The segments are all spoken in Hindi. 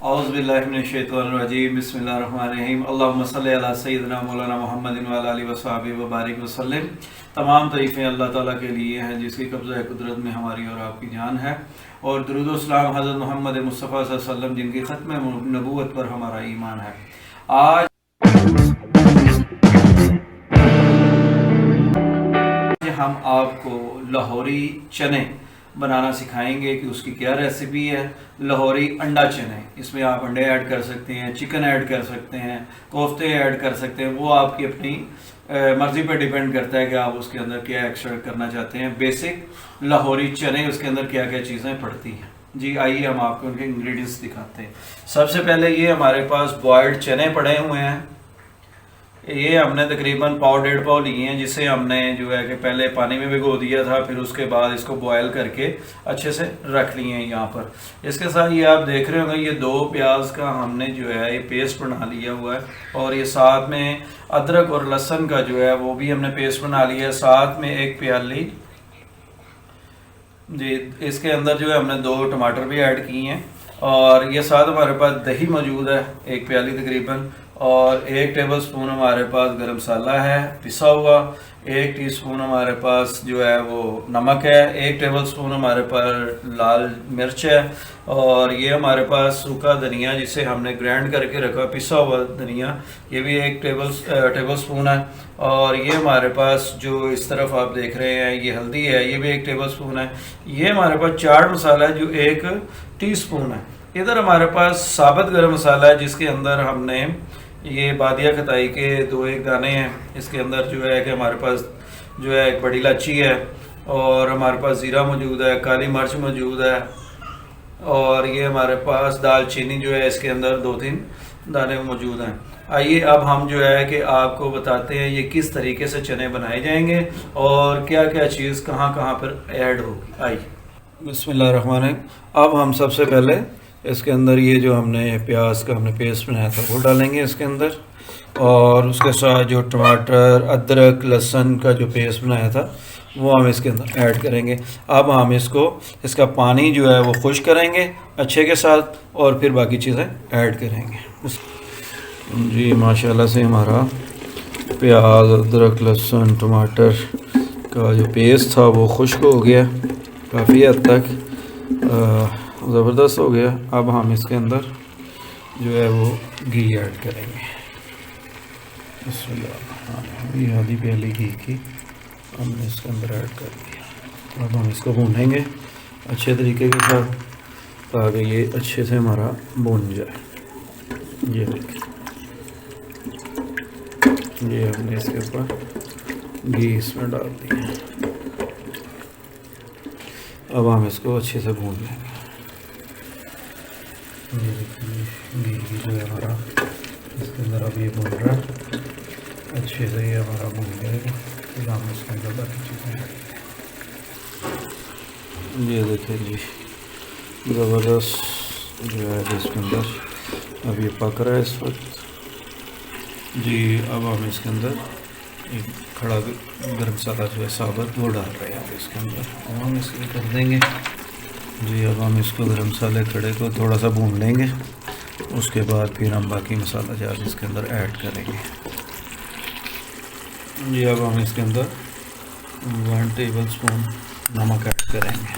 औज़ुबिल्लाहिमिनश्शैतानिर्रजीम बिस्मिल्लाहिर्रहमानिर्रहीम अल्लाहुम्मा सल्लि अला सय्यिदिना मौलाना मुहम्मदिन व अला आलिहि व सहबिहि व बारिक वसल्लम। तमाम तरीफ़ें अल्लाह ताला के लिए हैं जिसकी कब्ज़ा कुदरत में हमारी और आपकी जान है, और दुरूद व सलाम हज़रत मोहम्मद मुस्तफ़ा सल्लल्लाहु अलैहि वसल्लम जिनकी ख़त्म नबूवत पर हमारा ईमान है। आज हम आपको लाहौरी चने बनाना सिखाएंगे कि उसकी क्या रेसिपी है। लाहौरी अंडा चने, इसमें आप अंडे ऐड कर सकते हैं, चिकन ऐड कर सकते हैं, कोफ्ते ऐड कर सकते हैं, वो आपकी अपनी मर्ज़ी पर डिपेंड करता है कि आप उसके अंदर क्या एक्स्ट्रा करना चाहते हैं। बेसिक लाहौरी चने, उसके अंदर क्या क्या चीज़ें पड़ती हैं। जी आइए हम आपको उनके इंग्रेडिएंट्स दिखाते हैं। सबसे पहले ये हमारे पास बॉयल्ड चने पड़े हुए हैं। ये हमने तकरीबन पाव 1.5 लिए हैं, जिसे हमने जो है कि पहले पानी में भिगो दिया था, फिर उसके बाद इसको बॉयल करके अच्छे से रख लिए हैं यहाँ पर। इसके साथ ये आप देख रहे होंगे, ये 2 प्याज का हमने जो है ये पेस्ट बना लिया हुआ है, और ये साथ में अदरक और लहसुन का जो है वो भी हमने पेस्ट बना लिया है। साथ में 1 प्याली जी, इसके अंदर जो है हमने 2 टमाटर भी ऐड किए हैं, और ये साथ हमारे पास दही मौजूद है 1 प्याली तकरीबन, और 1 टेबलस्पून हमारे पास गरम मसाला है पिसा हुआ, 1 टीस्पून हमारे पास जो है वो नमक है, 1 टेबलस्पून हमारे पास लाल मिर्च है, और ये हमारे पास सूखा धनिया जिसे हमने ग्राइंड करके रखा, पिसा हुआ धनिया, ये भी 1 टेबलस्पून है। और ये हमारे पास जो इस तरफ आप देख रहे हैं ये हल्दी है, ये भी 1 टेबलस्पून है। ये हमारे पास चाट मसाला है जो 1 टीस्पून है। इधर हमारे पास साबुत गरम मसाला है जिसके अंदर हमने ये बादिया खताई के 2-1 दाने हैं। इसके अंदर जो है कि हमारे पास जो है एक बड़ी इलायची है, और हमारे पास ज़ीरा मौजूद है, काली मिर्च मौजूद है, और ये हमारे पास दालचीनी जो है इसके अंदर 2-3 दाने मौजूद हैं। आइए अब हम जो है कि आपको बताते हैं ये किस तरीके से चने बनाए जाएंगे और क्या क्या चीज़ कहाँ कहाँ पर ऐड होगी। आइए बिस्मिल्लाहिर्रहमानिर्रहीम। अब हम सबसे पहले इसके अंदर ये जो हमने प्याज का हमने पेस्ट बनाया था वो डालेंगे इसके अंदर, और उसके साथ जो टमाटर अदरक लहसुन का जो पेस्ट बनाया था वो हम इसके अंदर ऐड करेंगे। अब हम इसका पानी जो है वो खुश करेंगे अच्छे के साथ, और फिर बाकी चीज़ें ऐड करेंगे। जी माशाल्लाह से हमारा प्याज अदरक लहसुन टमाटर का जो पेस्ट था वो खुश्क हो गया, काफ़ी हद तक ज़बरदस्त हो गया। अब हम इसके अंदर जो है वो घी ऐड करेंगे। ये आधी प्याली घी की हमने इसके अंदर ऐड कर दिया। अब हम इसको भूनेंगे अच्छे तरीके के साथ ताकि ये अच्छे से हमारा भून जाए। ये देखिए, ये हमने इसके ऊपर घी इसमें डाल दिया। अब हम इसको अच्छे से भून लेंगे। ये देखिए घी जो है हमारा इसके अंदर अब ये भून रहा है अच्छे से, ये हमारा भून जाएगा। फिर हम इसके अंदर बाकी चीज़ें, ये देखिए जी ज़बरदस्त जो है इसके अंदर अब ये पक रहा है इस वक्त जी। अब हम इसके अंदर एक खड़ा गरम मसाला जो है साबुत वो डाल रहे हैं इसके अंदर, और हम इसको कर देंगे जी। अब हम इसको गरम मसाले खड़े को थोड़ा सा भून लेंगे, उसके बाद फिर हम बाकी मसाला जार इसके अंदर ऐड करेंगे जी। अब हम इसके अंदर 1 टेबलस्पून नमक ऐड करेंगे,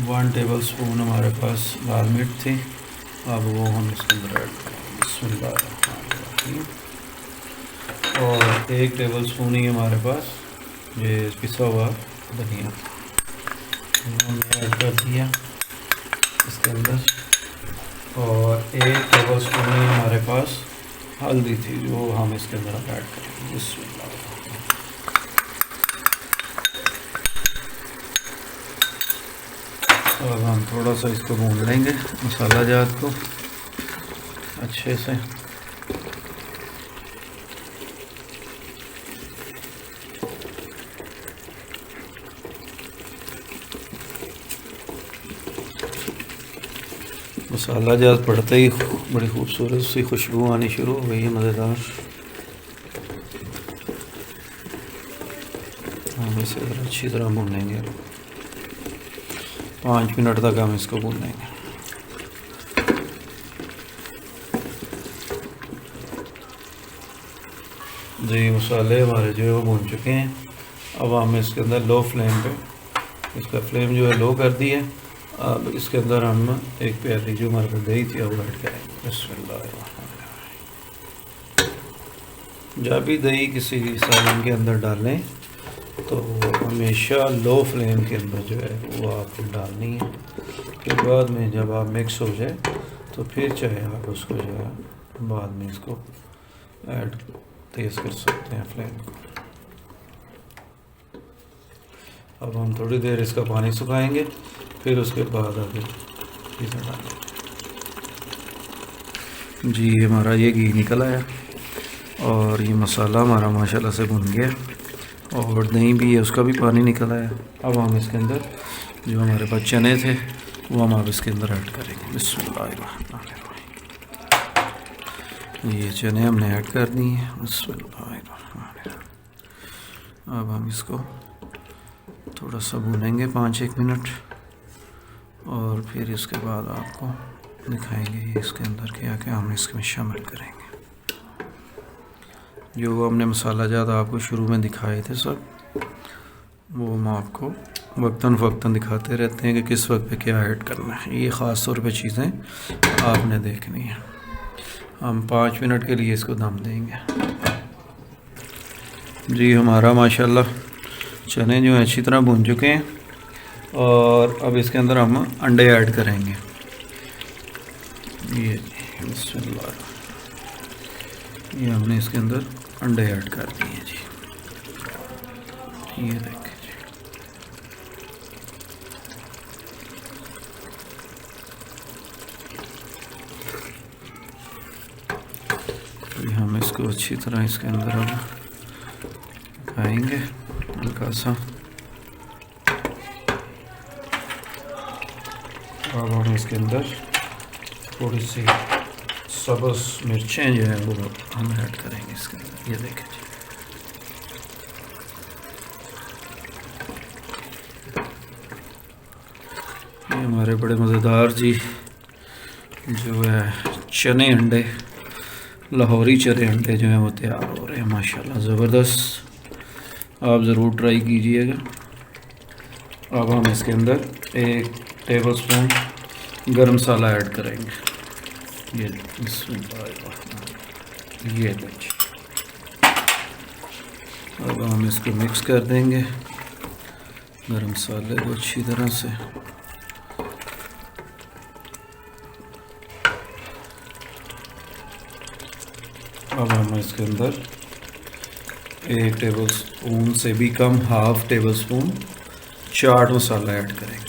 1 टेबलस्पून हमारे पास लाल मिर्च थी, अब वो हम इसके अंदर ऐड करेंगे। बिस्मिल्लाहिर्रहमानिर्रहीम। और 1 टेबलस्पून ही हमारे पास ये पिसा हुआ धनिया हमने ऐड कर दिया इसके अंदर, और 1 टेबलस्पून ही हमारे पास हल्दी थी जो हम इसके अंदर ऐड करेंगे। बिस्मिल्लाह। अब हम थोड़ा सा इसको भून लेंगे मसाला जात को अच्छे से। मसाला जात पड़ते ही बड़ी खूबसूरत सी खुशबू आनी शुरू हो गई है, मज़ेदार। हम इसे अच्छी तरह भूनेंगे। 5 मिनट तक हम इसको भूनेंगे। जी मसाले हमारे जो है वो भून चुके हैं। अब हम इसके अंदर लो फ्लेम पे, इसका फ्लेम जो है लो कर दी है। अब इसके अंदर हम एक प्याली जो हमारे पास दही थी वो ऐड करेंगे। बिस्मिल्लाह। जब भी दही किसी सालन के अंदर डालें तो हमेशा लो फ्लेम के अंदर जो है वो आपको डालनी है। फिर बाद में जब आप मिक्स हो जाए तो फिर चाहे आप उसको जो है बाद में इसको ऐड तेज़ कर सकते हैं फ्लेम को। अब हम थोड़ी देर इसका पानी सुखाएंगे, फिर उसके बाद आगे चीज़ें डालेंगे। जी हमारा ये घी निकल आया और ये मसाला हमारा माशाल्लाह से भुन गया और दही भी है उसका भी पानी निकल आया। अब हम इसके अंदर जो हमारे पास चने थे वो हम अब इसके अंदर ऐड करेंगे। बिस्मिल्लाहिर्रहमानिर्रहीम। ये चने हमने ऐड कर दी हैं। बिस्मिल्लाहिर्रहमानिर्रहीम। अब हम इसको थोड़ा सा भूनेंगे 5-1 मिनट और फिर इसके बाद आपको दिखाएंगे इसके अंदर क्या क्या हम इसमें शामिल करेंगे। जो हमने मसाला जात आपको शुरू में दिखाए थे सब, वो हम आपको वक्तन फ़क्तन दिखाते रहते हैं कि किस वक्त पे क्या ऐड करना है। ये ख़ास तौर पे चीज़ें आपने देखनी है। हम 5 मिनट के लिए इसको दम देंगे। जी हमारा माशाल्लाह चने जो हैं अच्छी तरह भून चुके हैं और अब इसके अंदर हम अंडे ऐड करेंगे। ये हमने इसके अंदर अंडे ऐड कर दिए जी। ये देखें जी। हम इसको अच्छी तरह इसके अंदर अब खाएंगे हल्का सा। अब हम इसके अंदर थोड़ी सी सब्ज़ मिर्चें जो हैं वो हम ऐड करेंगे इसके अंदर। ये देखें जी। ये हमारे बड़े मज़ेदार जी जो है चने अंडे, लाहौरी चने अंडे जो हैं वो तैयार हो रहे हैं माशाल्लाह ज़बरदस्त। आप ज़रूर ट्राई कीजिएगा। अब हम इसके अंदर 1 टेबलस्पून गरम मसाला ऐड करेंगे। ये देखिए। अब हम इसको मिक्स कर देंगे गरम मसाले को अच्छी तरह से। अब हम इसके अंदर 1 टेबलस्पून से भी कम, 1/2 टेबलस्पून चाट मसाला ऐड करेंगे।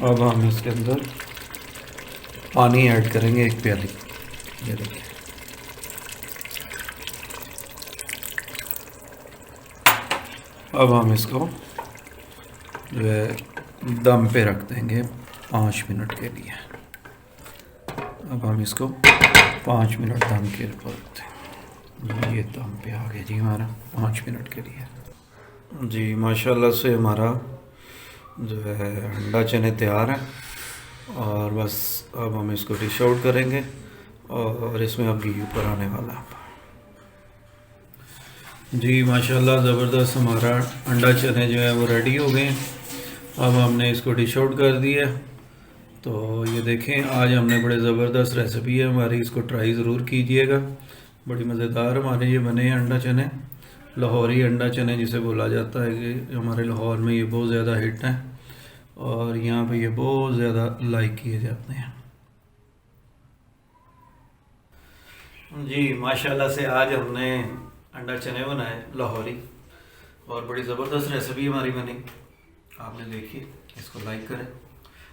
अब हम इसके अंदर पानी ऐड करेंगे 1 प्याली। ये देखिए। अब हम इसको जो है दम पे रख देंगे 5 मिनट के लिए। अब हम इसको 5 मिनट दम के ऊपर रखते हैं। ये दम पे आ गया जी हमारा 5 मिनट के लिए। जी माशाल्लाह से हमारा जो है अंडा चने तैयार है और बस अब हम इसको डिश आउट करेंगे और इसमें अब घी ऊपर आने वाला है। जी माशाल्लाह ज़बरदस्त हमारा अंडा चने जो है वो रेडी हो गए हैं। अब हमने इसको डिश आउट कर दिया। तो ये देखें आज हमने बड़े ज़बरदस्त रेसिपी है हमारी, इसको ट्राई ज़रूर कीजिएगा। बड़ी मज़ेदार हमारे ये बने हैं अंडा चने, लाहौरी अंडा चने जिसे बोला जाता है कि हमारे लाहौर में ये बहुत ज़्यादा हिट हैं और यहाँ पे ये बहुत ज़्यादा लाइक किए जाते हैं। जी माशाल्लाह से आज हमने अंडा चने बनाए लाहौरी और बड़ी ज़बरदस्त रेसिपी हमारी बनी। आपने देखी, इसको लाइक करें,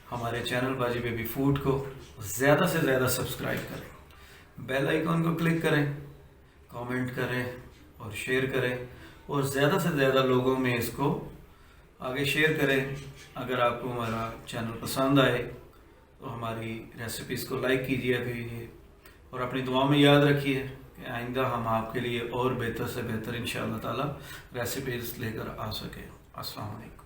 हमारे चैनल बाजी बेबी फूड को ज़्यादा से ज़्यादा सब्सक्राइब करें, बेल आइकॉन को क्लिक करें, कमेंट करें और शेयर करें और ज़्यादा से ज़्यादा लोगों में इसको आगे शेयर करें। अगर आपको हमारा चैनल पसंद आए तो हमारी रेसिपीज़ को लाइक कीजिए और अपनी दुआ में याद रखिए कि आइंदा हम आपके लिए और बेहतर से बेहतर इंशाअल्लाह ताला रेसिपीज़ लेकर आ सकें। अस्सलाम वालेकुम।